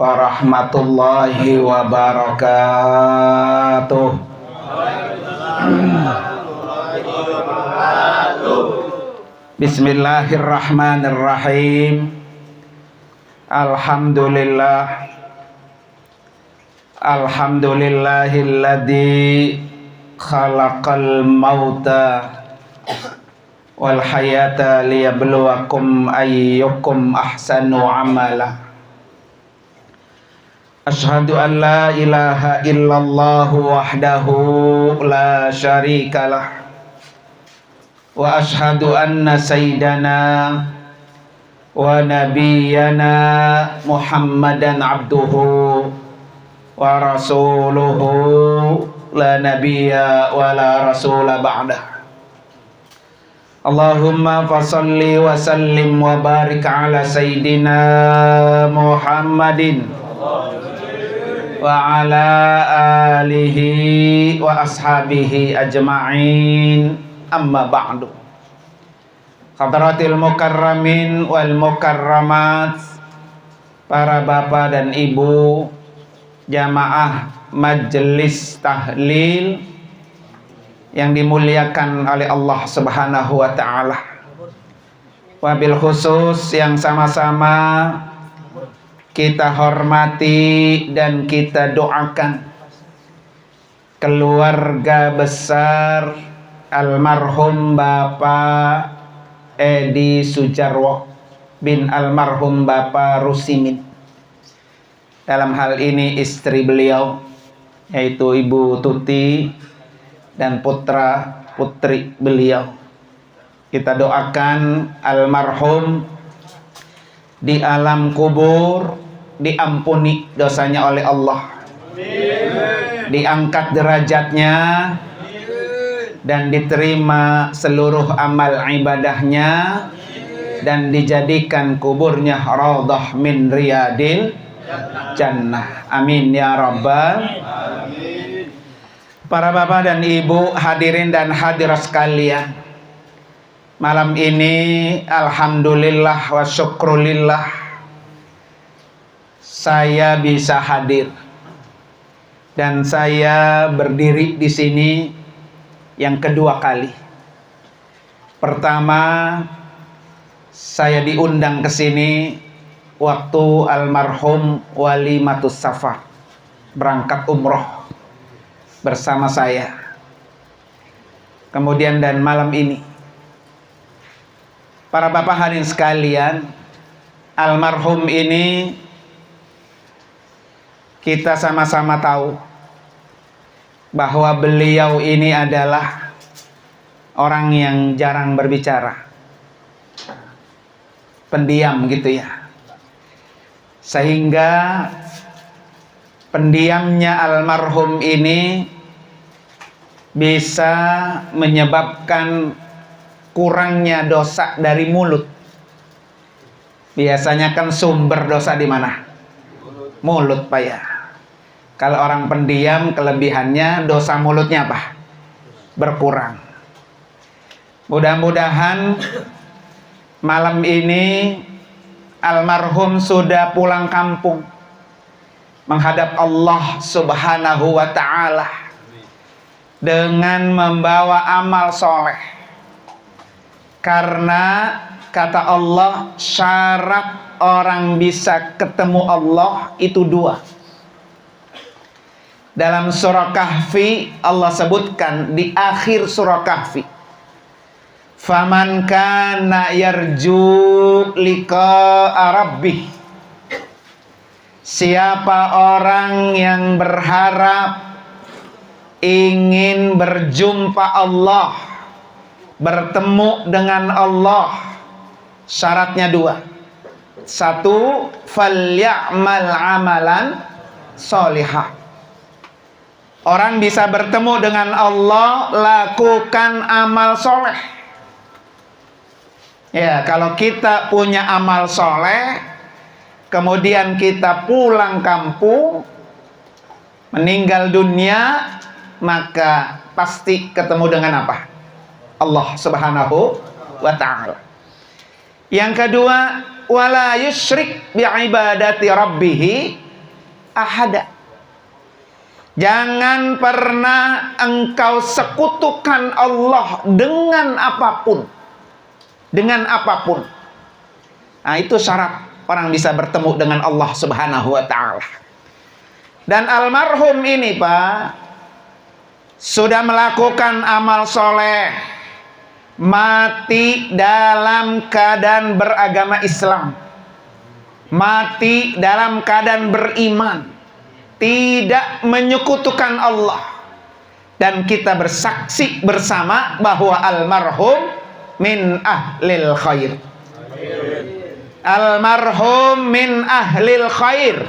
warahmatullahi wabarakatuh. Bismillahirrahmanirrahim. Alhamdulillahilladzi khalaqal mauta wal hayata liyabluwakum ayyukum ahsanu amala. Asyhadu an la ilaha illallah wahdahu la syarikalah wa asyhadu anna sayyidana wa nabiyyana Muhammadan abduhu wa rasuluhu la nabiyya wa la rasula ba'dah. Allahumma fasalli wa sallim wa barik ala sayyidina Muhammadin wa ala alihi wa ashabihi ajma'in, amma ba'du. Hadratil mukarramin wal mukarramat, para bapak dan ibu jamaah majelis tahlil yang dimuliakan oleh Allah Subhanahu wa ta'ala. Wabil khusus yang sama-sama kita hormati dan kita doakan keluarga besar almarhum Bapak Edi Sujarwo bin almarhum Bapak Rusimin. Dalam hal ini istri beliau yaitu Ibu Tuti dan putra putri beliau. Kita doakan almarhum di alam kubur diampuni dosanya oleh Allah, diangkat derajatnya, dan diterima seluruh amal ibadahnya, dan dijadikan kuburnya raudhah min riyadil jannah. Amin ya rabbal. Para bapak dan ibu, hadirin dan hadirat sekalian, malam ini alhamdulillah wa syukrulillah saya bisa hadir dan saya berdiri di sini yang kedua kali. Pertama, saya diundang ke sini waktu almarhum Walimatus Safar berangkat umroh bersama saya. Kemudian dan malam ini, para bapak hadirin sekalian, almarhum ini kita sama-sama tahu bahwa beliau ini adalah orang yang jarang berbicara, pendiam gitu ya. Sehingga pendiamnya almarhum ini bisa menyebabkan kurangnya dosa dari mulut. Biasanya kan sumber dosa di mana? Mulut, Pak ya. Kalau orang pendiam, kelebihannya dosa mulutnya apa? Berkurang. Mudah-mudahan malam ini almarhum sudah pulang kampung menghadap Allah Subhanahu wa ta'ala dengan membawa amal soleh. Karena kata Allah, syarat orang bisa ketemu Allah itu dua. Dalam surah Kahfi Allah sebutkan di akhir surah Kahfi, faman kana yarju liqa'a rabbih, siapa orang yang berharap ingin berjumpa Allah, bertemu dengan Allah, syaratnya dua. Satu, falyamal amalan sholihah. Orang bisa bertemu dengan Allah, lakukan amal soleh. Ya, kalau kita punya amal soleh, kemudian kita pulang kampung, meninggal dunia, maka pasti ketemu dengan apa? Allah Subhanahu wa ta'ala. Yang kedua, wala yusyrik bi'ibadati rabbih ahada. Jangan pernah engkau sekutukan Allah dengan apapun. Dengan apapun. Nah, itu syarat orang bisa bertemu dengan Allah Subhanahu wa ta'ala. Dan almarhum ini, Pak, sudah melakukan amal soleh, mati dalam keadaan beragama Islam, mati dalam keadaan beriman, tidak menyekutukan Allah. Dan kita bersaksi bersama bahwa almarhum min ahlil khair. Almarhum min ahlil khair.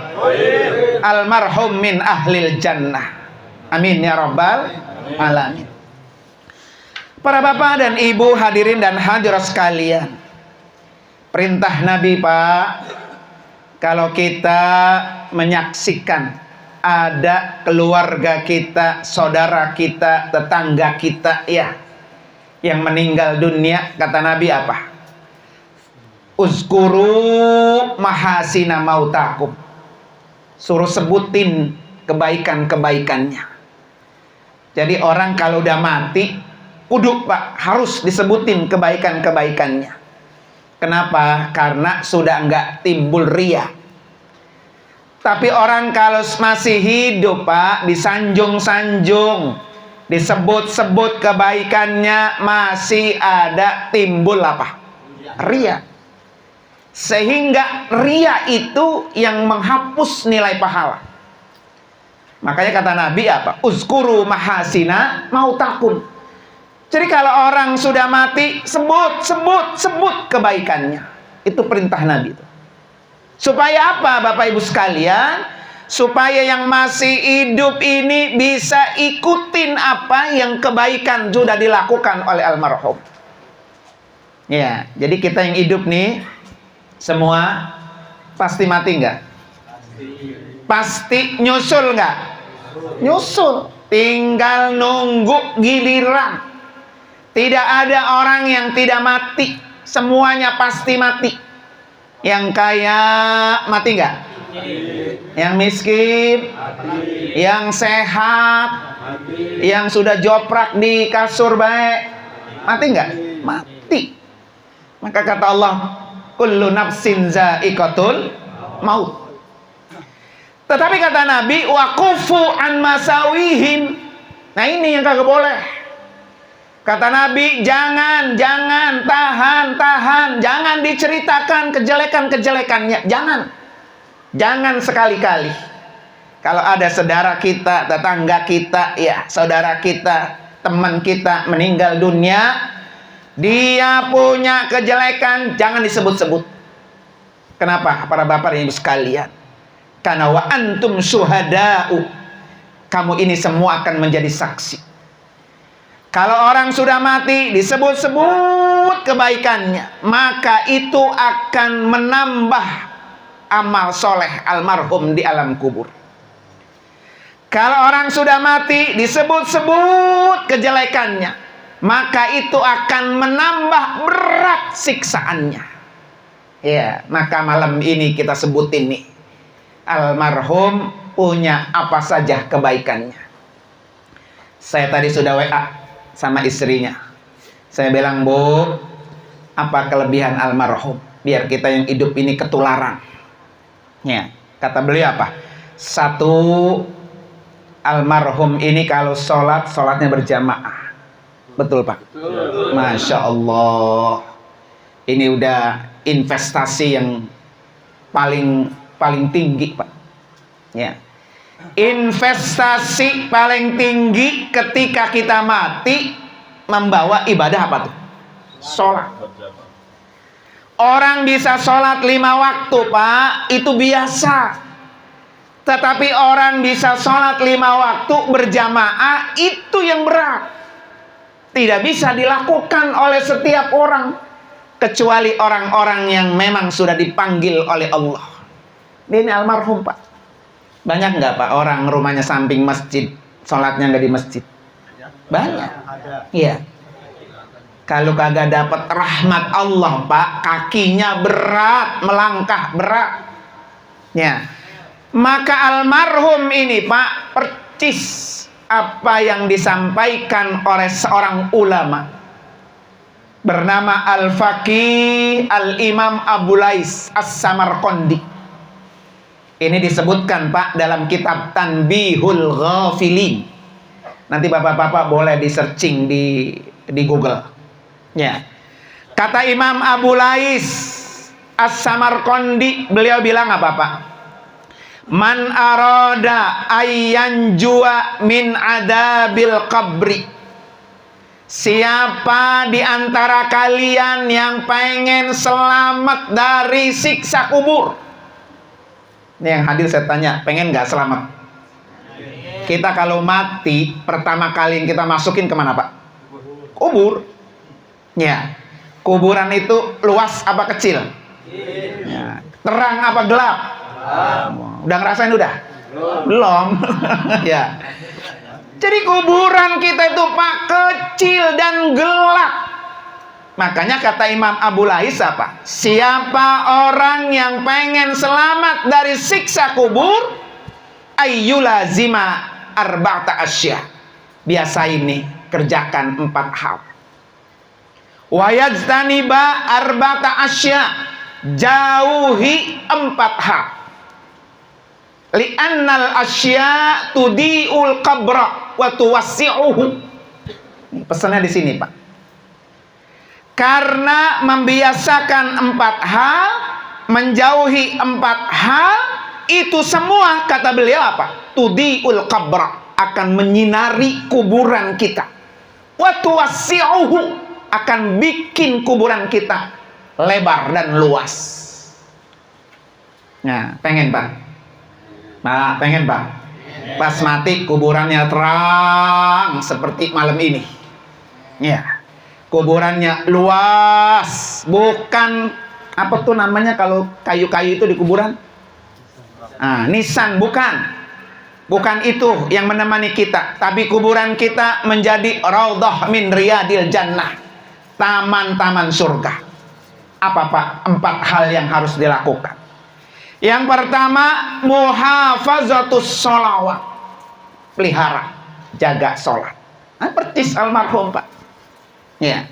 Almarhum min ahlil jannah. Amin ya rabbal alamin. Para bapak dan ibu hadirin dan hadirat sekalian, perintah Nabi, Pak, kalau kita menyaksikan ada keluarga kita, saudara kita, tetangga kita ya yang meninggal dunia, kata Nabi apa? Uzkuru mahasina mautakum. Suruh sebutin kebaikan-kebaikannya. Jadi orang kalau udah mati, kudu, Pak, harus disebutin kebaikan-kebaikannya. Kenapa? Karena sudah enggak timbul ria. Tapi orang kalau masih hidup, Pak, disanjung-sanjung, disebut-sebut kebaikannya, masih ada timbul apa? Ria. Sehingga ria itu yang menghapus nilai pahala. Makanya kata Nabi apa? Uzkuru mahasina mautakum. Jadi kalau orang sudah mati, sebut kebaikannya. Itu perintah Nabi itu. Supaya apa, Bapak Ibu sekalian? Supaya yang masih hidup ini bisa ikutin apa yang kebaikan sudah dilakukan oleh almarhum. Ya, jadi kita yang hidup nih, semua pasti mati nggak? Pasti nyusul nggak? Nyusul. Tinggal nunggu giliran. Tidak ada orang yang tidak mati. Semuanya pasti mati. Yang kaya mati nggak? Yang miskin? Yang sehat? Yang sudah joprak di kasur baik? Mati nggak? Mati. Maka kata Allah, kullu nafsin za'iqatul maut. Tetapi kata Nabi, waqufu an masawihim. Nah ini yang kagak boleh. Kata Nabi, jangan, tahan, jangan diceritakan kejelekan-kejelekannya, jangan sekali-kali. Kalau ada saudara kita, tetangga kita, ya saudara kita, teman kita meninggal dunia, dia punya kejelekan, jangan disebut-sebut. Kenapa? Para bapak dan ibu sekalian, karena wa antum syuhada'u, kamu ini semua akan menjadi saksi. Kalau orang sudah mati disebut-sebut kebaikannya, maka itu akan menambah amal soleh almarhum di alam kubur. Kalau orang sudah mati disebut-sebut kejelekannya, maka itu akan menambah berat siksaannya. Ya, maka malam ini kita sebutin nih, almarhum punya apa saja kebaikannya. Saya tadi sudah WA sama istrinya. Saya bilang, Bu, apa kelebihan almarhum? Biar kita yang hidup ini ketularan. Ya, kata beliau apa? Satu, almarhum ini kalau sholatnya berjamaah. Betul, Pak? Betul. Masya Allah. Ini udah investasi yang paling tinggi, Pak. Ya. Investasi paling tinggi ketika kita mati membawa ibadah apa tuh? Sholat. Orang bisa sholat 5 waktu, Pak, itu biasa. Tetapi orang bisa sholat 5 waktu berjamaah, itu yang berat. Tidak bisa dilakukan oleh setiap orang, kecuali orang-orang yang memang sudah dipanggil oleh Allah. Ini almarhum, Pak. Banyak nggak, Pak, orang rumahnya samping masjid, sholatnya nggak di masjid? Banyak. Iya. Kalau kagak dapat rahmat Allah, Pak, kakinya berat, melangkah berat. Ya. Maka almarhum ini Pak, percis apa yang disampaikan oleh seorang ulama bernama Al-Faqih Al-Imam Abu Lais As-Samarqandi. Ini disebutkan Pak dalam kitab Tanbihul Ghafilin. Nanti bapak-bapak boleh di searching di Google. Ya. Kata Imam Abu Lais As-Samarqandi, beliau bilang apa Pak? Man arada ayyan jua min adabil qabri. Siapa di antara kalian yang pengen selamat dari siksa kubur? Ini yang hadir saya tanya, pengen nggak selamat? Kita kalau mati, pertama kali yang kita masukin kemana Pak? Kubur. Ya. Kuburan itu luas apa kecil? Ya. Terang apa gelap? Udah ngerasain udah? Belum. Ya. Jadi kuburan kita itu Pak kecil dan gelap. Makanya kata Imam Abu Lais apa? Siapa orang yang pengen selamat dari siksa kubur, ayyulazima arba'ata asya. Biasa ini kerjakan 4 hal. Wa yajtaniba arba'ata asya. Jauhi 4 hal. Li'annal asya tudi'ul qabra wa tuwassi'uhu. Pesannya di sini Pak. Karena membiasakan 4 hal, menjauhi 4 hal, itu semua kata beliau apa? Tudi'ul qabra, akan menyinari kuburan kita. Wa tuwassi'uhu, akan bikin kuburan kita lebar dan luas. Nah, pengen Pak? Nah, pengen Pak? Pas mati kuburannya terang seperti malam ini. Ya. Kuburannya luas, bukan apa tuh namanya kalau kayu-kayu itu di kuburan? Nisan, bukan itu yang menemani kita, tapi kuburan kita menjadi raudhah min riyadil jannah, taman-taman surga. Apa Pak 4 hal yang harus dilakukan? Yang pertama, muhafazatus sholawat, pelihara, jaga sholat. Percis almarhum Pak. Ya.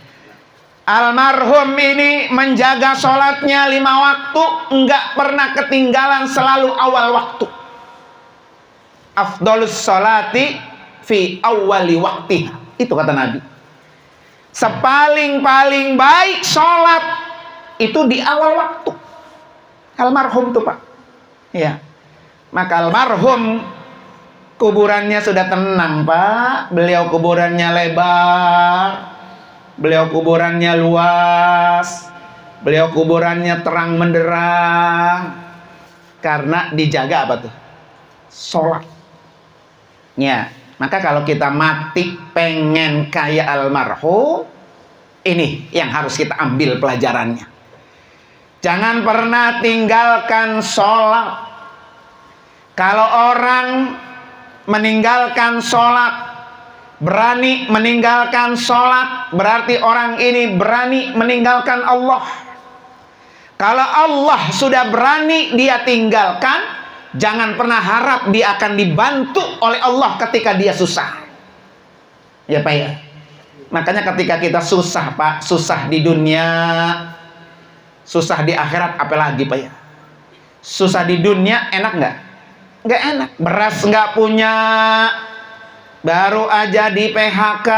Almarhum ini menjaga sholatnya 5 waktu, enggak pernah ketinggalan, selalu awal waktu. Afdolus sholati fi awwali waktiha. Itu kata Nabi. Sepaling-paling baik sholat itu di awal waktu. Almarhum tuh Pak. Ya. Maka almarhum kuburannya sudah tenang Pak. Beliau kuburannya lebar. Beliau kuburannya luas. Beliau kuburannya terang menderang. Karena dijaga apa tuh? Sholat. Ya. Maka kalau kita mati pengen kayak almarhum, ini yang harus kita ambil pelajarannya. Jangan pernah tinggalkan sholat. Kalau orang meninggalkan sholat, berani meninggalkan sholat, berarti orang ini berani meninggalkan Allah. Kalau Allah sudah berani dia tinggalkan, jangan pernah harap dia akan dibantu oleh Allah ketika dia susah. Ya Pak ya. Makanya ketika kita susah Pak, susah di dunia, susah di akhirat, apalagi Pak ya. Susah di dunia enak nggak? Nggak enak. Beras nggak punya, baru aja di PHK,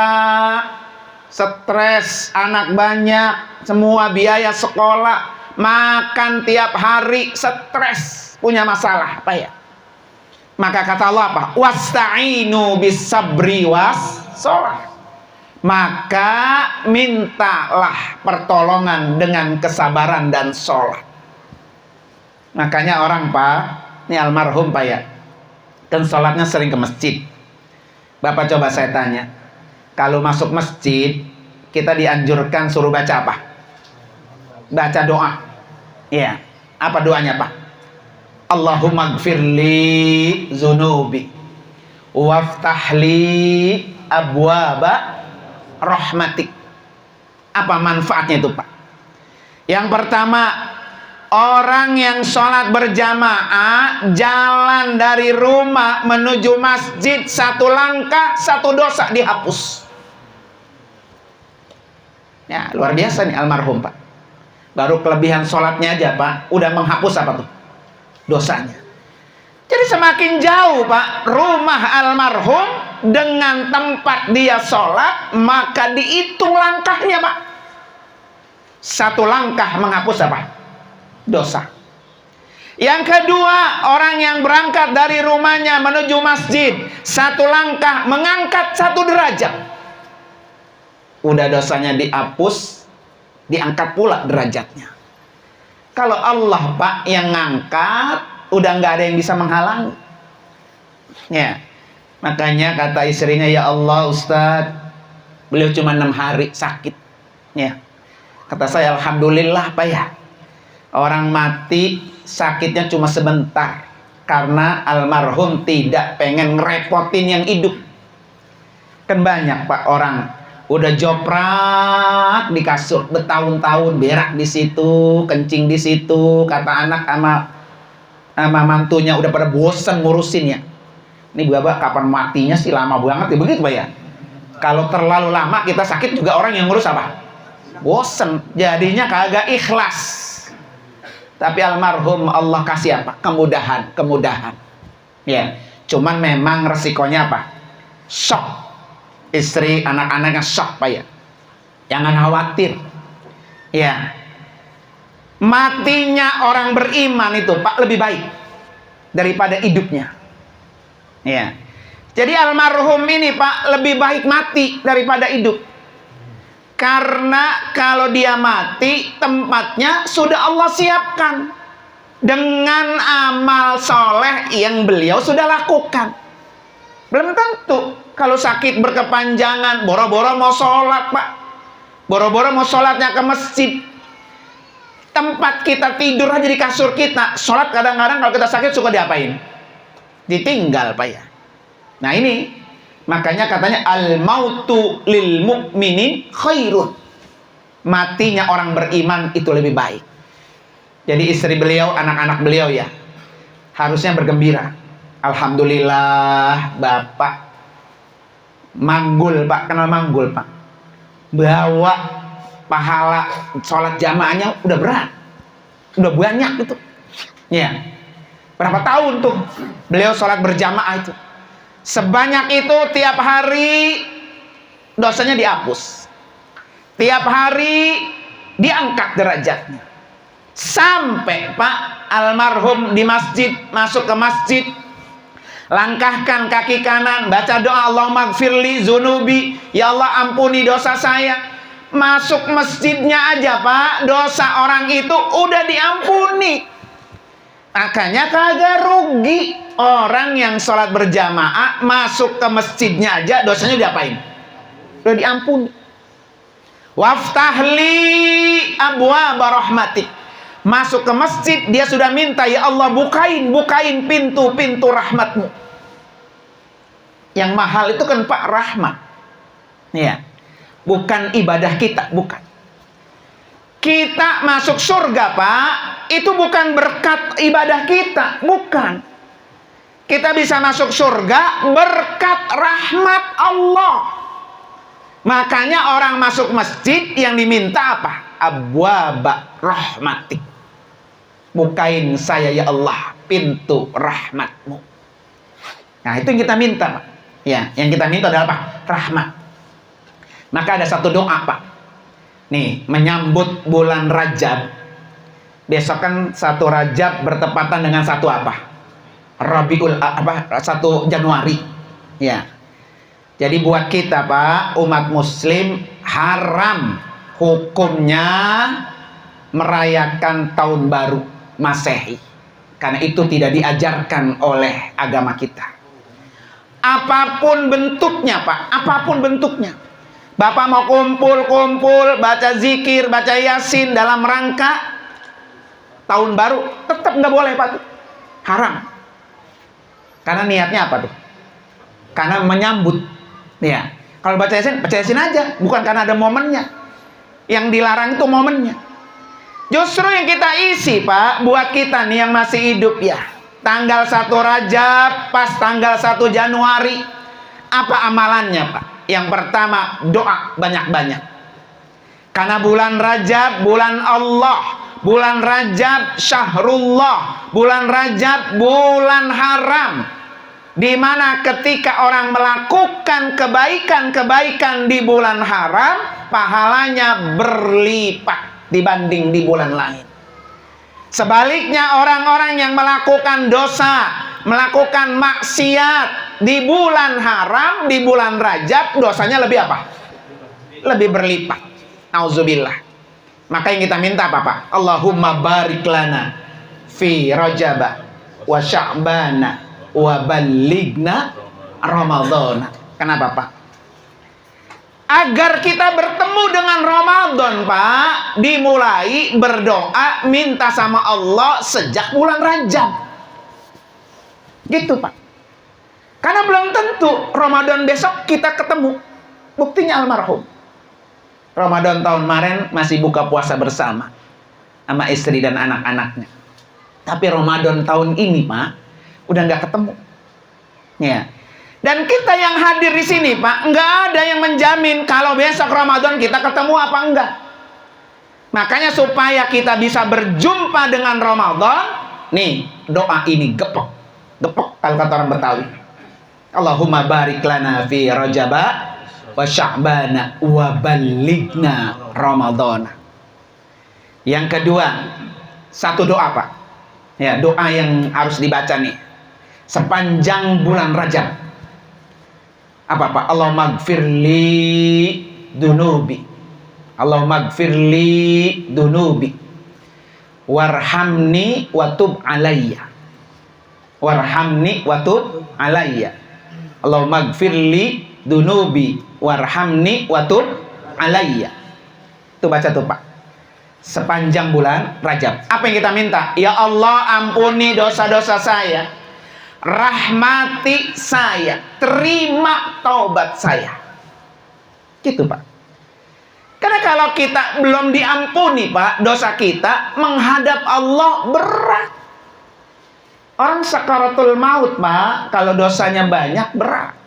stres, anak banyak, semua biaya sekolah, makan tiap hari, stres, punya masalah Pak ya. Maka kata Allah apa? Wasta'inu bis sabri was sholat. Maka mintalah pertolongan dengan kesabaran dan sholat. Makanya orang Pak, ini almarhum Pak ya, kan sholatnya sering ke masjid. Bapak coba saya tanya, kalau masuk masjid kita dianjurkan suruh baca apa? Baca doa. Iya. Apa doanya Pak? Allahumma gfirli zunubi waftahli abwaba rahmatik. Apa manfaatnya itu Pak? Yang pertama, orang yang sholat berjamaah jalan dari rumah menuju masjid, satu langkah satu dosa dihapus. Ya, luar biasa nih almarhum, Pak. Baru kelebihan sholatnya aja, Pak, udah menghapus apa tuh? Dosanya. Jadi semakin jauh, Pak, rumah almarhum dengan tempat dia sholat, maka dihitung langkahnya, Pak. Satu langkah menghapus apa? Dosa. Yang kedua, orang yang berangkat dari rumahnya menuju masjid, satu langkah mengangkat satu derajat. Udah dosanya dihapus, diangkat pula derajatnya. Kalau Allah, Pak, yang ngangkat, udah nggak ada yang bisa menghalangi. Ya, makanya kata istrinya, ya Allah Ustadz, beliau cuma 6 hari sakit. Ya, kata saya, alhamdulillah, Pak, ya, orang mati sakitnya cuma sebentar, karena almarhum tidak pengen ngerepotin yang hidup. Kan banyak, Pak, orang udah joprak di kasur bertahun-tahun, berak di situ, kencing di situ, kata anak sama mantunya udah pada bosen ngurusin ya. Ini Bapak kapan matinya sih, lama banget ya, begitu, Pak, ya. Kalau terlalu lama kita sakit juga orang yang ngurus apa? Bosen, jadinya kagak ikhlas. Tapi almarhum Allah kasih apa? Kemudahan. Ya, cuman memang resikonya apa? Shock. Istri, anak-anaknya shock, Pak, ya. Jangan khawatir. Ya. Matinya orang beriman itu, Pak, lebih baik daripada hidupnya. Ya. Jadi almarhum ini, Pak, lebih baik mati daripada hidup. Karena kalau dia mati, tempatnya sudah Allah siapkan dengan amal soleh yang beliau sudah lakukan. Belum tentu kalau sakit berkepanjangan, boro-boro mau sholat, Pak, boro-boro mau sholatnya ke masjid, tempat kita tidur aja di kasur kita. Sholat kadang-kadang kalau kita sakit suka diapain? Ditinggal, Pak, ya. Nah ini makanya katanya al-mautu lil mu'minin khairun. Matinya orang beriman itu lebih baik. Jadi istri beliau, anak-anak beliau ya harusnya bergembira. Alhamdulillah, Bapak manggul, Pak, kenal manggul, Pak. Bawa pahala sholat jamaahnya udah berat, udah banyak itu. Ya, berapa tahun tuh beliau sholat berjamaah itu? Sebanyak itu tiap hari dosanya dihapus. Tiap hari diangkat derajatnya. Sampai, Pak, almarhum di masjid, masuk ke masjid, langkahkan kaki kanan, baca doa Allahumma gfirli zunubi, ya Allah ampuni dosa saya. Masuk masjidnya aja, Pak, dosa orang itu udah diampuni. Makanya kagak rugi orang yang sholat berjamaah, masuk ke masjidnya aja dosanya diapain? Udah diampuni. Waftahli abwaaba rahmatik. Masuk ke masjid dia sudah minta, ya Allah bukain pintu-pintu rahmatmu. Yang mahal itu kan, Pak, rahmat. Ya. Bukan ibadah kita, bukan. Kita masuk surga, Pak, itu bukan berkat ibadah kita, bukan. Kita bisa masuk surga berkat rahmat Allah. Makanya orang masuk masjid yang diminta apa? Abwaaba rahmatik. Bukain saya ya Allah pintu rahmatmu. Nah itu yang kita minta, Pak. Ya, yang kita minta adalah apa? Rahmat. Maka ada satu doa, Pak. Nih, menyambut bulan Rajab. Besok kan 1 Rajab bertepatan dengan 1 apa? Rabiul 1 Januari. Ya. Jadi buat kita, Pak, umat muslim haram hukumnya merayakan tahun baru Masehi. Karena itu tidak diajarkan oleh agama kita. Apapun bentuknya, Pak, apapun bentuknya. Bapak mau kumpul-kumpul, baca zikir, baca yasin dalam rangka tahun baru, tetap nggak boleh, Pak. Haram. Karena niatnya apa tuh? Karena menyambut. Ya. Kalau baca yasin aja, bukan karena ada momennya. Yang dilarang itu momennya. Justru yang kita isi, Pak, buat kita nih yang masih hidup ya. Tanggal 1 Rajab, pas tanggal 1 Januari, apa amalannya, Pak? Yang pertama, doa banyak-banyak. Karena bulan Rajab, bulan Allah. Bulan Rajab, syahrullah. Bulan Rajab, bulan haram. Di mana ketika orang melakukan kebaikan-kebaikan di bulan haram, pahalanya berlipat dibanding di bulan lain. Sebaliknya orang-orang yang melakukan dosa, melakukan maksiat di bulan haram, di bulan Rajab, dosanya lebih apa? Lebih berlipat. Auzubillah. Maka yang kita minta apa, Pak? Allahumma barik lana fi Rajab wa Sya'bana wa ballighna Ramadan. Kenapa, Pak? Agar kita bertemu dengan Ramadan, Pak, dimulai berdoa minta sama Allah sejak bulan Rajab. Gitu, Pak. Karena belum tentu Ramadan besok kita ketemu. Buktinya almarhum. Ramadan tahun kemarin masih buka puasa bersama sama istri dan anak-anaknya. Tapi Ramadan tahun ini, Pak, udah nggak ketemu. Ya. Dan kita yang hadir di sini, Pak, nggak ada yang menjamin kalau besok Ramadan kita ketemu apa enggak. Makanya supaya kita bisa berjumpa dengan Ramadan, nih doa ini gepok kalau kata orang Betawi. Allahumma barik lana fi Rajab wa Sya'bana wa ballighna Ramadan. Yang kedua, satu doa, Pak. Ya, doa yang harus dibaca nih sepanjang bulan Rajab. Apa, Pak? Allahumma gfirli dunubi. Allahumma gfirli dunubi. Warhamni wa tub alayya. Warhamni wa tub alayya. Allahumma gfirli dunubi. Warhamni wa tub alayya. Itu baca tuh, Pak. Sepanjang bulan Rajab. Apa yang kita minta? Ya Allah, ampuni dosa-dosa saya. Rahmati saya, terima taubat saya. Gitu, Pak. Karena kalau kita belum diampuni, Pak, dosa kita menghadap Allah berat. Orang sakaratul maut, Pak, kalau dosanya banyak berat.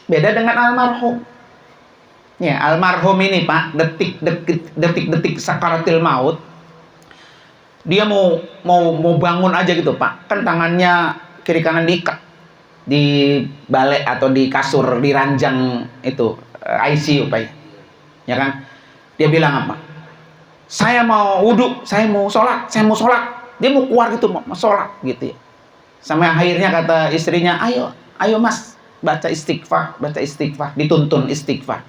Beda dengan almarhum. Ya, almarhum ini, Pak, detik-detik sakaratul maut, dia mau bangun aja gitu, Pak. Kan tangannya kiri kanan diikat di balai atau di kasur, di ranjang itu ICU, Pak. Ya kan? Dia bilang apa? Saya mau wudhu, saya mau sholat. Dia mau keluar gitu, mau sholat gitu ya. Sampai akhirnya kata istrinya, ayo Mas, baca istighfar, dituntun istighfar.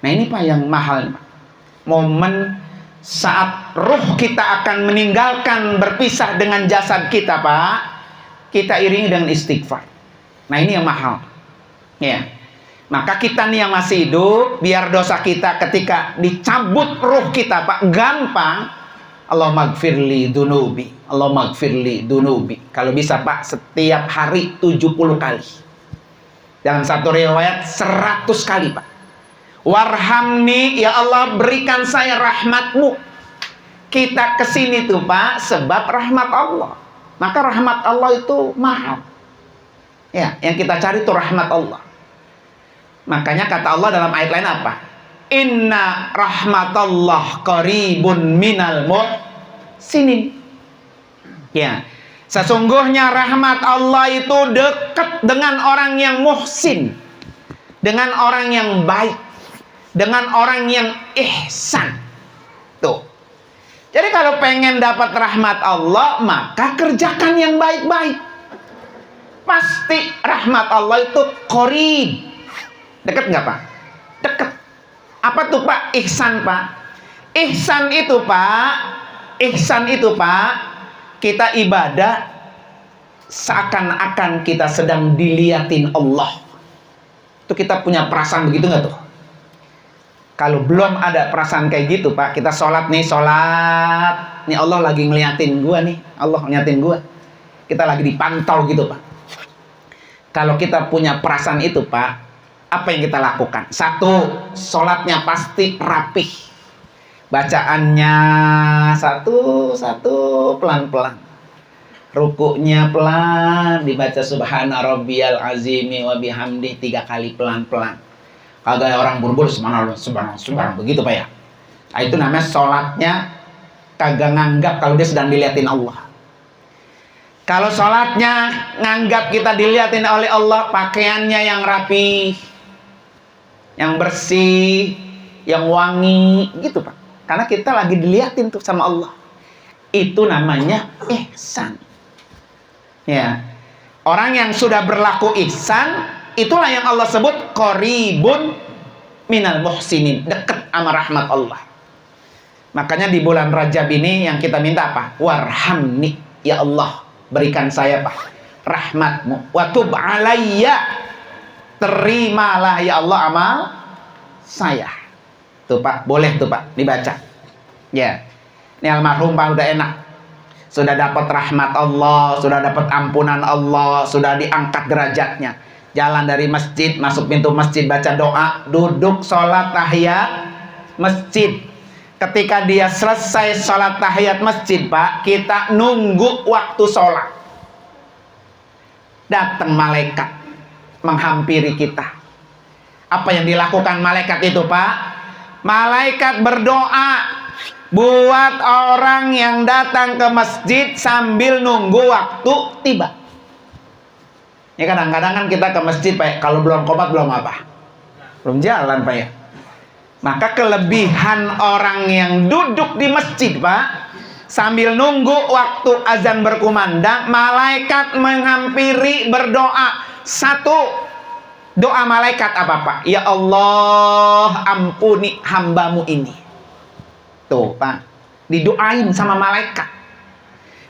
Nah ini, Pak, yang mahal, Pak. Momen saat ruh kita akan meninggalkan, berpisah dengan jasad kita, Pak, kita iringi dengan istighfar. Nah ini yang mahal. Ya. Maka kita nih yang masih hidup, biar dosa kita ketika dicabut ruh kita, Pak, gampang. Allahumma gfirli dunubi. Allahumma gfirli dunubi. Kalau bisa, Pak, setiap hari 70 kali. Dalam satu riwayat 100 kali, Pak. Warhamni, ya Allah, berikan saya rahmatmu. Kita kesini tuh, Pak, sebab rahmat Allah. Maka rahmat Allah itu mahal. Ya, yang kita cari itu rahmat Allah. Makanya kata Allah dalam ayat lain apa? Inna rahmatallah qaribun minal muhsinin. Ya, sesungguhnya rahmat Allah itu dekat dengan orang yang muhsin, dengan orang yang baik, dengan orang yang ihsan. Tuh. Jadi kalau pengen dapat rahmat Allah, maka kerjakan yang baik-baik. Pasti rahmat Allah itu qarib. Dekat nggak, Pak? Dekat. Apa tuh, Pak? Ihsan, Pak. Ihsan itu, Pak, kita ibadah seakan-akan kita sedang diliatin Allah. Itu kita punya perasaan begitu nggak tuh? Kalau belum ada perasaan kayak gitu, Pak, kita sholat. Nih Allah lagi ngeliatin gua nih. Allah ngeliatin gua. Kita lagi dipantau gitu, Pak. Kalau kita punya perasaan itu, Pak, apa yang kita lakukan? Satu, sholatnya pasti rapih. Bacaannya satu-satu pelan-pelan. Rukuknya pelan, dibaca subhana rabbiyal azimi wa bihamdi 3 kali pelan-pelan. Kagak orang buru-buru subhanallah, subhanallah, begitu Pak ya. Nah, itu namanya sholatnya kagak nganggap kalau dia sedang diliatin Allah. Kalau sholatnya nganggap kita diliatin oleh Allah, pakaiannya yang rapi, yang bersih, yang wangi, gitu Pak. Karena kita lagi diliatin tuh sama Allah. Itu namanya ihsan. Ya. Orang yang sudah berlaku ihsan, itulah yang Allah sebut qaribun minal muhsinin, dekat sama rahmat Allah. Makanya di bulan Rajab ini yang kita minta apa? Warhamni, ya Allah, berikan saya Pak rahmatmu. Wa tub alayya, terimalah ya Allah amal saya. Tuh Pak, boleh tuh Pak dibaca. Ya. Ini almarhum Pak udah enak. Sudah dapat rahmat Allah, sudah dapat ampunan Allah, sudah diangkat derajatnya. Jalan dari masjid, masuk pintu masjid, baca doa, duduk sholat tahiyat masjid. Ketika dia selesai sholat tahiyat masjid Pak, kita nunggu waktu sholat. Datang malaikat menghampiri kita. Apa yang dilakukan malaikat itu Pak? Malaikat berdoa buat orang yang datang ke masjid sambil nunggu waktu tiba. Ya kadang-kadang kan kita ke masjid Pak, kalau belum qomat belum apa? Belum jalan Pak ya. Maka kelebihan orang yang duduk di masjid Pak, sambil nunggu waktu azan berkumandang, malaikat menghampiri berdoa. Satu, doa malaikat apa Pak? Ya Allah, ampuni hambamu ini. Tuh Pak, didoain sama malaikat.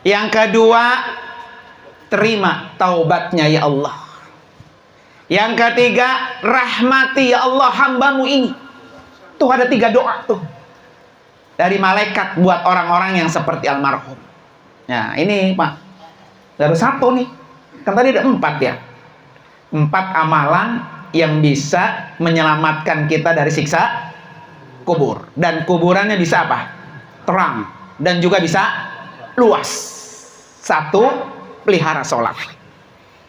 Yang kedua, terima taubatnya ya Allah. Yang ketiga, rahmati ya Allah hambamu ini. Tuh ada 3 doa tuh dari malaikat buat orang-orang yang seperti almarhum. Nah ini Pak, baru 1 nih. Kan tadi ada 4 ya. 4 amalan yang bisa menyelamatkan kita dari siksa kubur. Dan kuburannya bisa apa? Terang. Dan juga bisa luas. 1, pelihara sholat.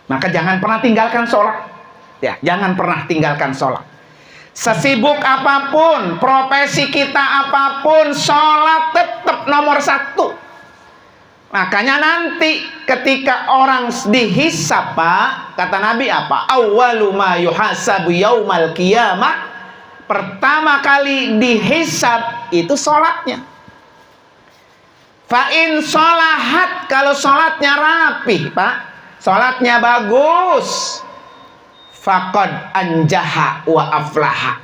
Maka jangan pernah tinggalkan sholat. Ya, jangan pernah tinggalkan sholat. Sesibuk apapun, profesi kita apapun, sholat tetap nomor 1. Makanya nanti ketika orang dihisab Pak, kata Nabi apa? Awwalu ma yuhasabu yaumal qiyamah. Pertama kali dihisab itu sholatnya. Fa'in sholahat, kalau sholatnya rapih Pak, sholatnya bagus, faqad anjaha wa aflaha,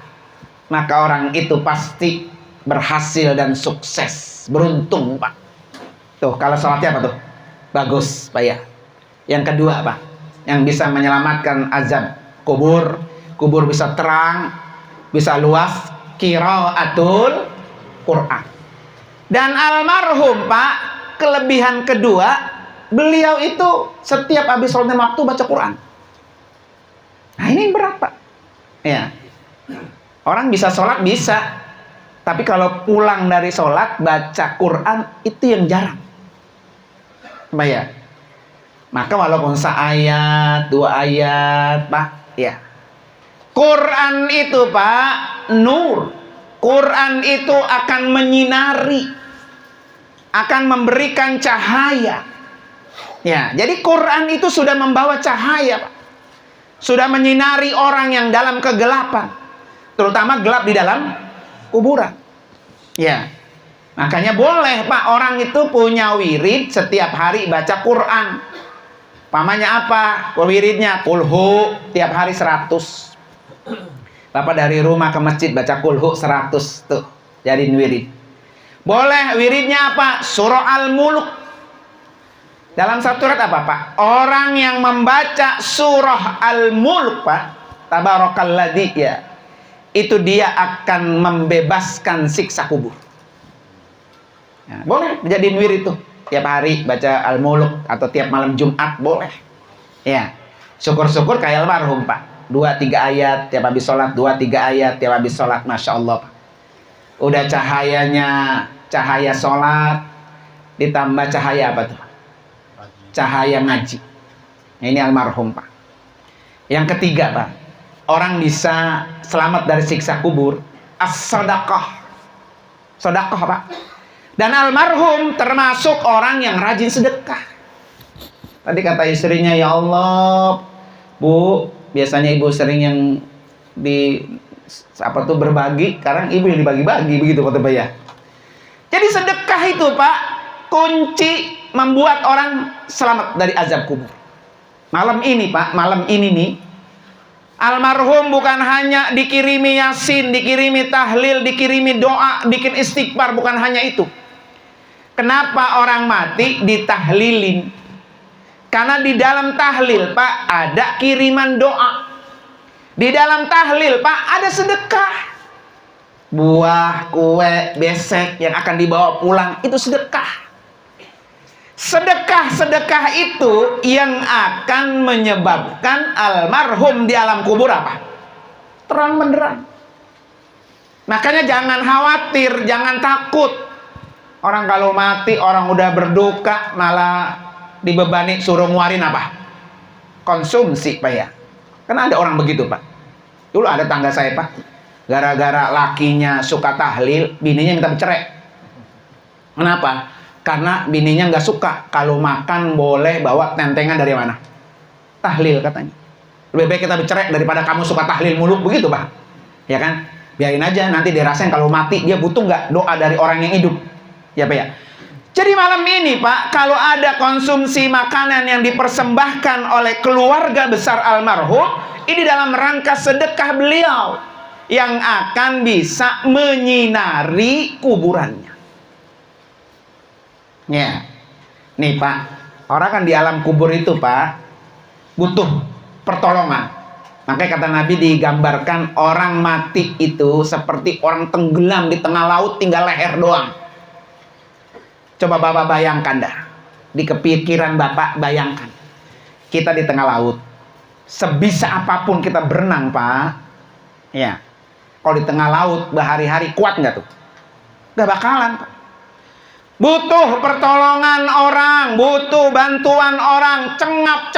maka orang itu pasti berhasil dan sukses, beruntung Pak. Tuh kalau sholatnya apa tuh? Bagus Pak ya. Yang kedua apa? Yang bisa menyelamatkan azab kubur. Kubur bisa terang, bisa luas, qiraatul Quran. Dan almarhum Pak, kelebihan kedua, beliau itu setiap habis sholat waktu baca Quran. Nah ini berat Pak. Ya. Orang bisa sholat bisa, tapi kalau pulang dari sholat baca Quran itu yang jarang Pak ya. Maka walaupun seayat 2 ayat Pak ya, Quran itu Pak nur. Quran itu akan menyinari, akan memberikan cahaya. Ya, jadi Quran itu sudah membawa cahaya Pak. Sudah menyinari orang yang dalam kegelapan, terutama gelap di dalam kuburan. Ya. Makanya boleh Pak orang itu punya wirid setiap hari baca Quran. Pamanya apa? Wiridnya kulhu tiap hari 100. Bapak dari rumah ke masjid baca kulhu 100 tuh, jadiin wirid. Boleh wiridnya apa? Surah Al-Mulk. Dalam satu surat apa Pak? Orang yang membaca surah Al-Mulk Pak, tabarakalladzi ya, itu dia akan membebaskan siksa kubur. Ya, boleh jadiin wirid tuh. Tiap hari baca Al-Mulk atau tiap malam Jumat boleh. Ya. Syukur-syukur kayak almarhum Pak. 2-3 ayat tiap habis sholat, 2-3 ayat tiap habis sholat, masya Allah Pak. Udah cahayanya cahaya sholat, ditambah cahaya apa tuh? Cahaya ngaji. Nah, ini almarhum, Pak. Yang ketiga, Pak, orang bisa selamat dari siksa kubur, as-sadaqah. Sedekah, Pak. Dan almarhum termasuk orang yang rajin sedekah. Tadi kata istrinya, ya Allah, Bu, biasanya ibu sering yang berbagi, sekarang ibu yang dibagi-bagi, begitu Pak Tebaya. Jadi sedekah itu, Pak, kunci membuat orang selamat dari azab kubur. Malam ini, Pak, malam ini nih, almarhum bukan hanya dikirimi yasin, dikirimi tahlil, dikirimi doa, bikin istighfar, bukan hanya itu. Kenapa orang mati ditahlilin? Karena di dalam tahlil, Pak, ada kiriman doa. Di dalam tahlil, Pak, ada sedekah. Buah, kue, besek yang akan dibawa pulang, itu sedekah. Sedekah-sedekah itu yang akan menyebabkan almarhum di alam kubur apa? Terang benderang. Makanya jangan khawatir, jangan takut. Orang kalau mati, orang udah berduka, malah dibebani suruh ngeluarin apa? Konsumsi, Pak ya. Karena ada orang begitu, Pak. Dulu ada tangga saya, Pak. Gara-gara lakinya suka tahlil, bininya minta bercerai. Kenapa? Karena bininya nggak suka kalau makan boleh bawa tentengan dari mana? Tahlil katanya. Lebih baik kita bercerai daripada kamu suka tahlil mulu, begitu Pak. Ya kan? Biarin aja, nanti dirasain kalau mati dia butuh nggak doa dari orang yang hidup. Ya Pak ya. Jadi malam ini Pak, kalau ada konsumsi makanan yang dipersembahkan oleh keluarga besar almarhum, ini dalam rangka sedekah beliau yang akan bisa menyinari kuburannya. Ya, nih Pak, orang kan di alam kubur itu Pak butuh pertolongan. Makanya kata Nabi digambarkan orang mati itu seperti orang tenggelam di tengah laut tinggal leher doang. Coba Bapak bayangkan dah, di kepikiran Bapak bayangkan, kita di tengah laut, sebisa apapun kita berenang Pak, ya, kalau di tengah laut berhari-hari kuat nggak tuh? Nggak bakalan Pak. Butuh pertolongan orang, butuh bantuan orang, cengap.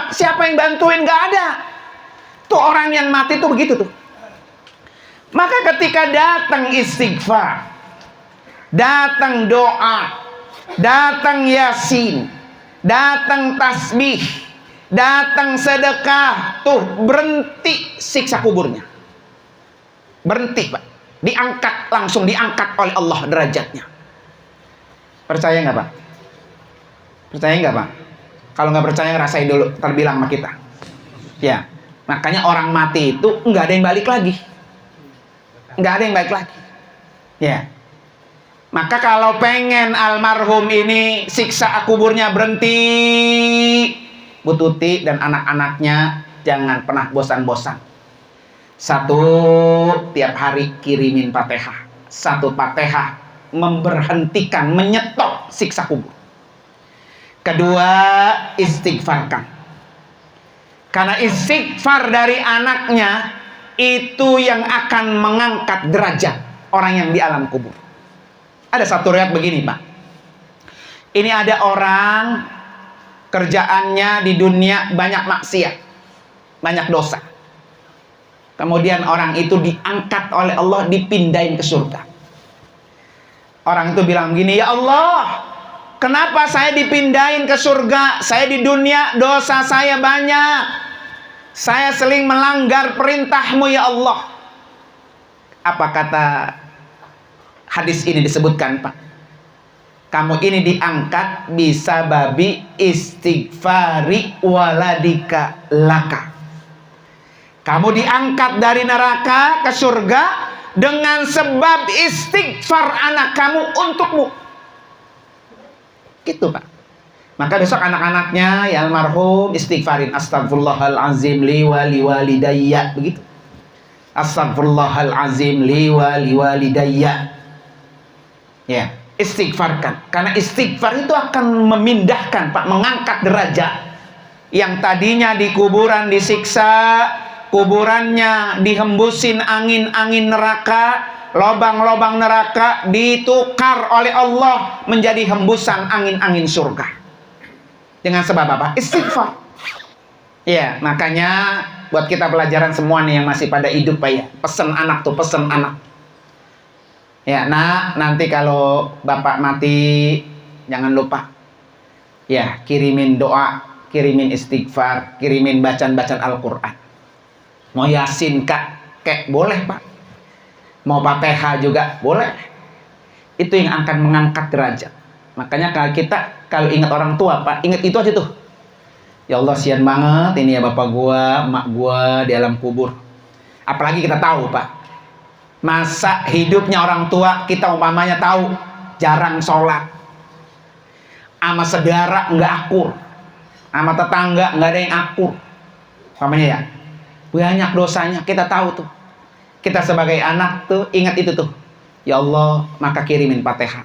Siapa yang bantuin? Gak ada. Tuh orang yang mati tuh begitu tuh. Maka ketika datang istighfar, datang doa, datang yasin, datang tasbih, datang sedekah, tuh berhenti siksa kuburnya. Berhenti Pak. Diangkat, langsung diangkat oleh Allah derajatnya. Percaya nggak Pak? Percaya nggak Pak? Kalau nggak percaya rasain dulu, terbilang sama kita. Ya, makanya orang mati itu nggak ada yang balik lagi, nggak ada yang balik lagi. Ya, maka kalau pengen almarhum ini siksa kuburnya berhenti, Bu Tuti dan anak-anaknya jangan pernah bosan-bosan. Satu, tiap hari kirimin Fatihah. Satu Fatihah memberhentikan, menyetop siksa kubur. Kedua, istighfarkan. Karena istighfar dari anaknya itu yang akan mengangkat derajat orang yang di alam kubur. Ada satu riwayat begini Pak. Ini ada orang kerjaannya di dunia banyak maksiat, banyak dosa. Kemudian orang itu diangkat oleh Allah, dipindahin ke surga. Orang itu bilang gini, ya Allah, kenapa saya dipindahin ke surga? Saya di dunia dosa saya banyak. Saya sering melanggar perintah-Mu ya Allah. Apa kata hadis ini disebutkan Pak? Kamu ini diangkat bisa babi istighfari waladika laka. Kamu diangkat dari neraka ke surga dengan sebab istighfar anak kamu untukmu. Gitu Pak. Maka besok anak-anaknya ya almarhum istighfarin, astagfirullahalazim li walidayya, begitu. Astagfirullahalazim li walidayya. Ya, istighfarkan. Karena istighfar itu akan memindahkan Pak, mengangkat derajat yang tadinya di kuburan disiksa, kuburannya dihembusin angin-angin neraka, lobang-lobang neraka ditukar oleh Allah menjadi hembusan angin-angin surga. Dengan sebab apa? Istighfar. Ya, makanya buat kita pelajaran semua nih yang masih pada hidup Pak ya. Pesen anak tuh, pesen anak. Ya, nah nanti kalau bapak mati jangan lupa. Ya, kirimin doa, kirimin istighfar, kirimin bacaan-bacaan Al-Qur'an. Mau Yasin kek boleh Pak. Mau Fatihah juga boleh. Itu yang akan mengangkat derajat. Makanya kalau ingat orang tua Pak, ingat itu aja tuh. Ya Allah, sian banget ini ya bapak gua, emak gua di alam kubur. Apalagi kita tahu Pak, masa hidupnya orang tua kita umpamanya tahu jarang sholat, sama saudara nggak akur, sama tetangga nggak ada yang akur, umpamanya ya, banyak dosanya kita tahu tuh. Kita sebagai anak tuh ingat itu tuh. Ya Allah, maka kirimin Fatihah,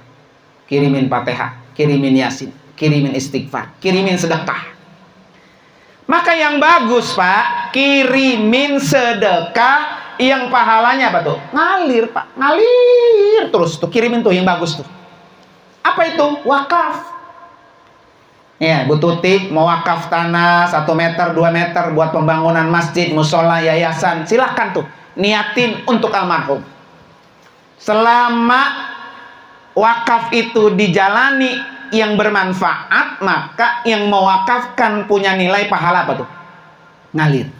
kirimin Fatihah, kirimin Yasin, kirimin istighfar, kirimin sedekah. Maka yang bagus Pak, kirimin sedekah yang pahalanya apa tuh? Ngalir Pak, ngalir terus tuh, kirimin tuh yang bagus tuh. Apa itu? Wakaf. Ya, Bu Tuti mau wakaf tanah 1 meter, 2 meter buat pembangunan masjid, musola, yayasan, silahkan tuh, niatin untuk almarhum. Selama wakaf itu dijalani yang bermanfaat, maka yang mewakafkan punya nilai pahala apa tuh? Ngalir.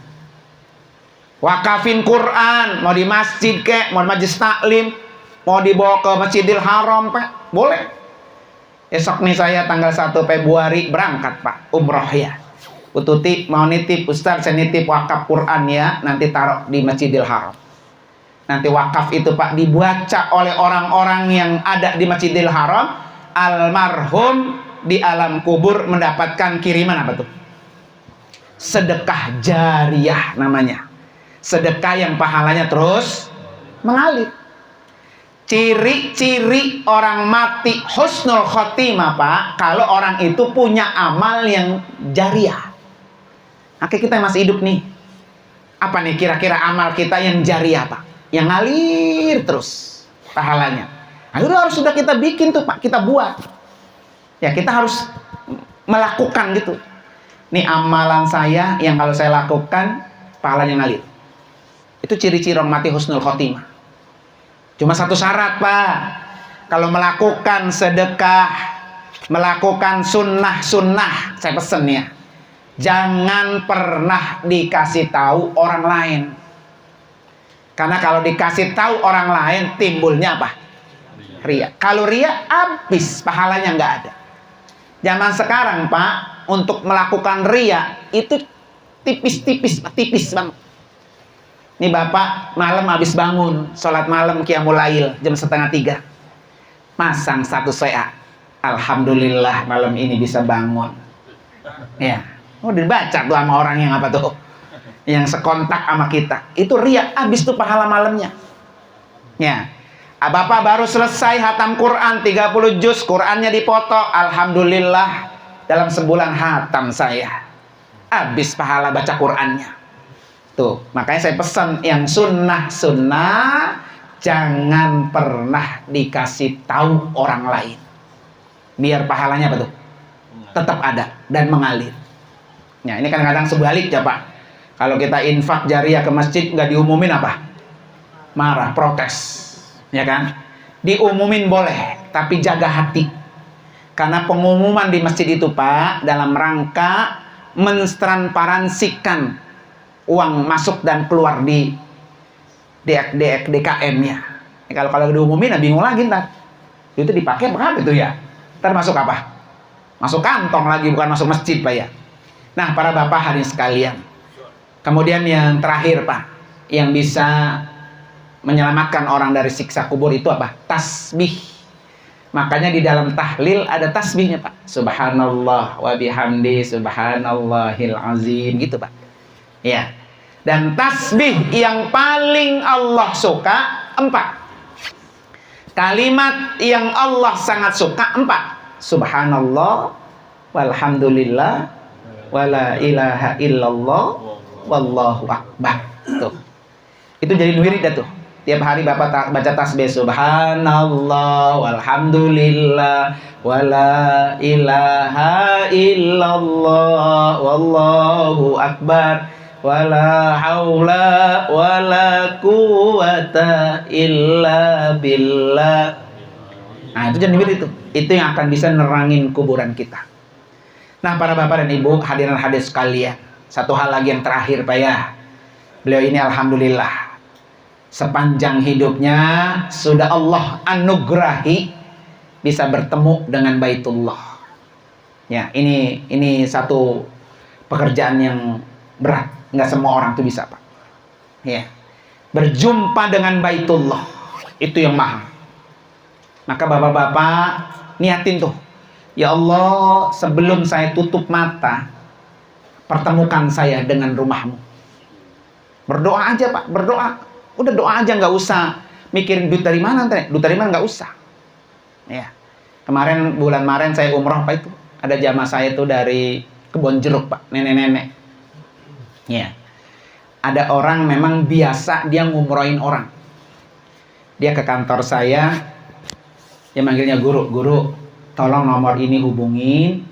Wakafin Quran, mau di masjid kek, mau di majelis taklim, mau dibawa ke Masjidil Haram Pak, boleh. Esok nih saya tanggal 1 Februari berangkat Pak, umroh ya. Bu Tuti mau nitip, Ustaz saya nitip wakaf Quran ya, nanti taruh di Masjidil Haram. Nanti wakaf itu Pak dibaca oleh orang-orang yang ada di Masjidil Haram, almarhum di alam kubur mendapatkan kiriman apa tuh? Sedekah jariyah namanya. Sedekah yang pahalanya terus mengalir. Ciri-ciri orang mati husnul khotimah Pak, kalau orang itu punya amal yang jariyah. Oke, kita yang masih hidup nih, apa nih kira-kira amal kita yang jariyah Pak, yang ngalir terus pahalanya? Akhirnya harus sudah kita bikin tuh Pak, kita buat. Ya, kita harus melakukan gitu. Nih amalan saya yang kalau saya lakukan pahalanya ngalir. Itu ciri-ciri orang mati husnul khotimah. Cuma satu syarat Pak, kalau melakukan sedekah, melakukan sunnah-sunnah, saya pesen ya, jangan pernah dikasih tahu orang lain. Karena kalau dikasih tahu orang lain timbulnya apa? Ria. Kalau ria habis pahalanya nggak ada. Zaman sekarang Pak, untuk melakukan ria itu tipis banget. Ini Bapak malam habis bangun, sholat malam qiyamul lail jam 2:30, masang status WA, alhamdulillah malam ini bisa bangun. Ya, dibaca tuh sama orang yang apa tuh, yang sekontak sama kita. Itu ria, habis tuh pahala malamnya. Ya. Bapak baru selesai hatam Quran 30 juz, Qurannya dipoto, alhamdulillah dalam sebulan hatam saya. Habis pahala baca Qurannya. Tuh, makanya saya pesan yang sunnah-sunnah jangan pernah dikasih tahu orang lain. Biar pahalanya apa tuh? Tetap ada dan mengalir. Nah, ini kadang-kadang sebaliknya Pak. Kalau kita infak jariyah ke masjid nggak diumumin apa? Marah, protes. Ya kan? Diumumin boleh, tapi jaga hati. Karena pengumuman di masjid itu Pak dalam rangka mentransparansikan uang masuk dan keluar di DKM-nya. Kalau diumumin bingung lagi ntar. Itu dipakai berapa itu ya? Ntar masuk apa? Masuk kantong lagi, bukan masuk masjid Pak ya. Nah, para bapak hadirin sekalian. Kemudian yang terakhir Pak, yang bisa menyelamatkan orang dari siksa kubur itu apa? Tasbih. Makanya di dalam tahlil ada tasbihnya Pak. Subhanallah wa bihamdi subhanallahil azim gitu Pak. Ya. Dan tasbih yang paling Allah suka 4. Kalimat yang Allah sangat suka 4. Subhanallah walhamdulillah wala ilaha illallah wallahu akbar. Tuh. Itu jadi wirid dah tuh. Tiap hari Bapak baca tasbih subhanallah walhamdulillah wala ilaha illallah wallahu akbar wala haula wala quwata illa billah. Nah, itu jangan itu. Itu yang akan bisa nerangin kuburan kita. Nah, para bapak dan ibu hadirin hadirin sekalian, satu hal lagi yang terakhir Pak ya. Beliau ini alhamdulillah sepanjang hidupnya sudah Allah anugerahi bisa bertemu dengan Baitullah. Ya, ini satu pekerjaan yang berat, nggak semua orang tuh bisa Pak. Ya, berjumpa dengan Baitullah itu yang mahal. Maka bapak-bapak niatin tuh, ya Allah, sebelum saya tutup mata, pertemukan saya dengan rumahmu. Berdoa aja Pak, berdoa. Udah doa aja, nggak usah mikirin duit dari mana, duit dari mana nggak usah. Ya, bulan Maret saya umroh Pak, itu ada jamaah saya itu dari Kebon Jeruk Pak, nenek-nenek. Ya, ada orang memang biasa dia ngumrohin orang. Dia ke kantor saya, dia manggilnya guru, tolong nomor ini hubungin.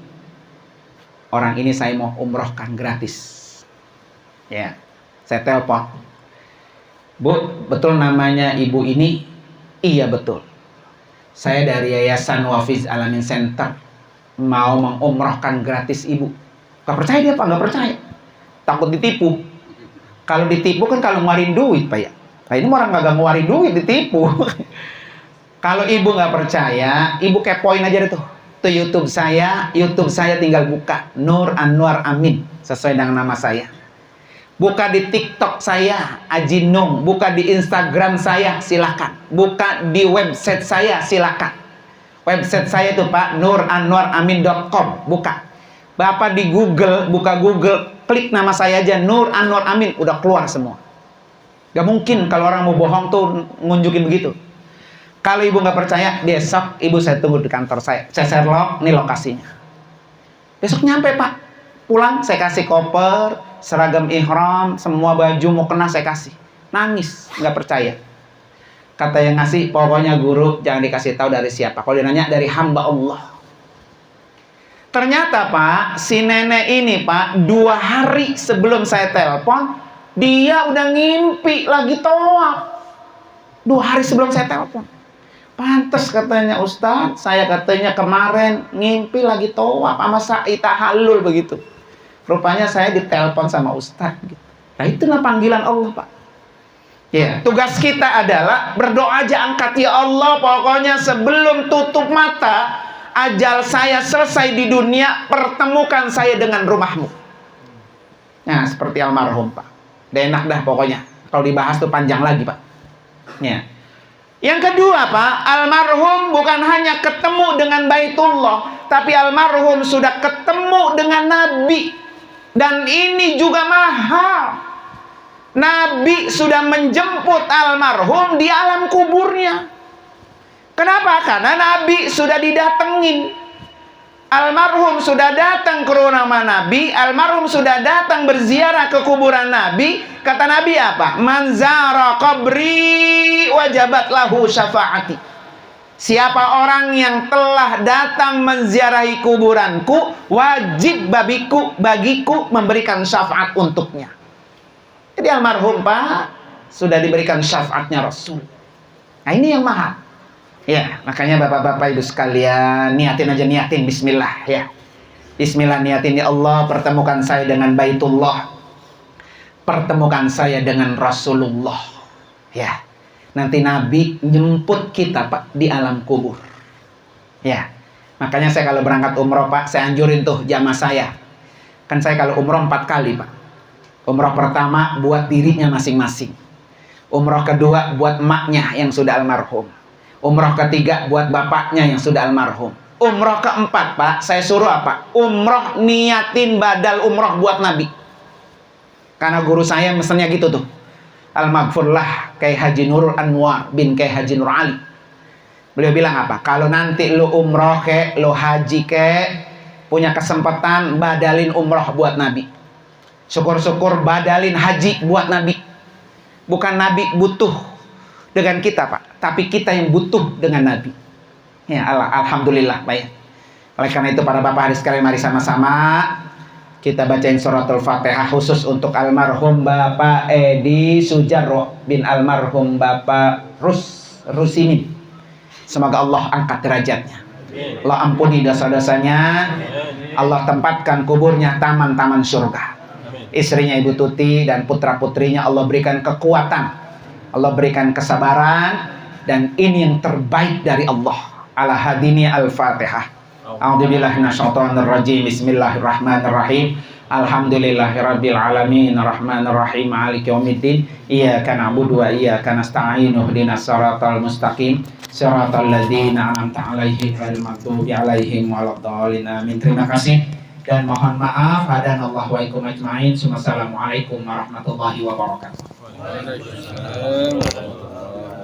Orang ini saya mau umrohkan gratis. Ya, saya telepon. Bu, betul namanya ibu ini? Iya betul. Saya dari Yayasan Wafiz Alamin Center mau mengumrohkan gratis ibu. Gak percaya dia Pak, gak percaya. Takut ditipu. Kalau ditipu kan kalau ngeluarin duit Pak ya. Nah ini orang gak ngeluarin duit, ditipu. Kalau ibu gak percaya, ibu kepoin aja deh tuh. Tuh YouTube saya tinggal buka Nur Anwar Amin sesuai dengan nama saya. Buka di TikTok saya, Aji Nung. Buka di Instagram saya, silakan. Buka di website saya, silakan. Website saya itu Pak, nuranwaramin.com. Buka. Bapak di Google, buka Google, klik nama saya aja, Nur Anwar Amin. Udah keluar semua. Gak mungkin kalau orang mau bohong tuh ngunjukin begitu. Kalau ibu gak percaya, besok ibu saya tunggu di kantor saya. Saya Sherlock, ini lokasinya. Besok nyampe Pak. Pulang saya kasih koper, seragam ihram, semua baju mau kena saya kasih. Nangis, nggak percaya. Kata yang ngasih, pokoknya guru jangan dikasih tahu dari siapa. Kalau dia nanya, dari hamba Allah. Ternyata Pak, si nenek ini Pak, 2 hari sebelum saya telepon, dia udah ngimpi lagi tawaf. 2 hari sebelum saya telepon. Pantes katanya Ustadz, saya katanya kemarin ngimpi lagi tawaf sama sa'i tahallul begitu. Rupanya saya ditelepon sama Ustadz gitu. Nah itulah panggilan Allah Pak. Ya, tugas kita adalah berdoa aja, angkat ya Allah, pokoknya sebelum tutup mata, ajal saya selesai di dunia, pertemukan saya dengan rumahmu. Nah, seperti almarhum Pak. Udah enak dah pokoknya. Kalau dibahas tuh panjang lagi Pak. Ya. Yang kedua Pak, almarhum bukan hanya ketemu dengan Baitullah, tapi almarhum sudah ketemu dengan Nabi. Dan ini juga mahal. Nabi sudah menjemput almarhum di alam kuburnya. Kenapa? Karena Nabi sudah didatengin. Almarhum sudah datang ke rumah Nabi. Almarhum sudah datang berziarah ke kuburan Nabi. Kata Nabi apa? Man zara qabri wajabat lahu syafaati. Siapa orang yang telah datang menziarahi kuburanku, wajib bagiku memberikan syafaat untuknya. Jadi almarhum Pak sudah diberikan syafaatnya Rasul. Nah ini yang mahal. Ya, makanya bapak-bapak ibu sekalian, niatin bismillah ya. Bismillah, niatin ya Allah, pertemukan saya dengan Baitullah. Pertemukan saya dengan Rasulullah. Ya. Nanti Nabi jemput kita Pak di alam kubur. Ya. Makanya saya kalau berangkat umroh Pak, saya anjurin tuh jamaah saya. Kan saya kalau umroh 4 kali Pak. Umroh pertama buat dirinya masing-masing. Umroh kedua buat emaknya yang sudah almarhum. Umroh ketiga buat bapaknya yang sudah almarhum. Umroh keempat Pak, saya suruh apa? Umroh niatin badal umroh buat Nabi. Karena guru saya mesennya gitu tuh. Al-Maghfurlah Kyai Haji Nurul Anwar bin Kyai Haji Nur Ali. Beliau bilang apa? Kalau nanti lu umroh lu haji punya kesempatan, badalin umroh buat Nabi. Syukur-syukur badalin haji buat Nabi. Bukan Nabi butuh dengan kita, Pak, tapi kita yang butuh dengan Nabi. Ya Allah, alhamdulillah, Pak ya. Oleh karena itu para bapak hari sekalian, mari sama-sama kita bacain suratul Fatihah khusus untuk almarhum Bapak Edi Sujarro bin almarhum Bapak Rusimin. Semoga Allah angkat derajatnya. Allah ampuni dosa-dosanya. Allah tempatkan kuburnya taman-taman surga. Istrinya Ibu Tuti dan putra-putrinya Allah berikan kekuatan, Allah berikan kesabaran, dan ini yang terbaik dari Allah. Ala hadini al-Fatihah. A'udzubillahi minasyaitonir rajim. Bismillahirrahmanirrahim. Alhamdulillahirabbil alamin, arrahmanir rahim, maliki yaumiddin. Iyyaka na'budu wa iyyaka nasta'in. Ihdinas siratal mustaqim, siratal ladzina an'amta 'alaihim ghairil maghdubi 'alaihim waladdallin. Amin. Terima kasih dan mohon maaf. Hadanallahu wa ikum ajmain. Wassalamualaikum warahmatullahi wabarakatuh.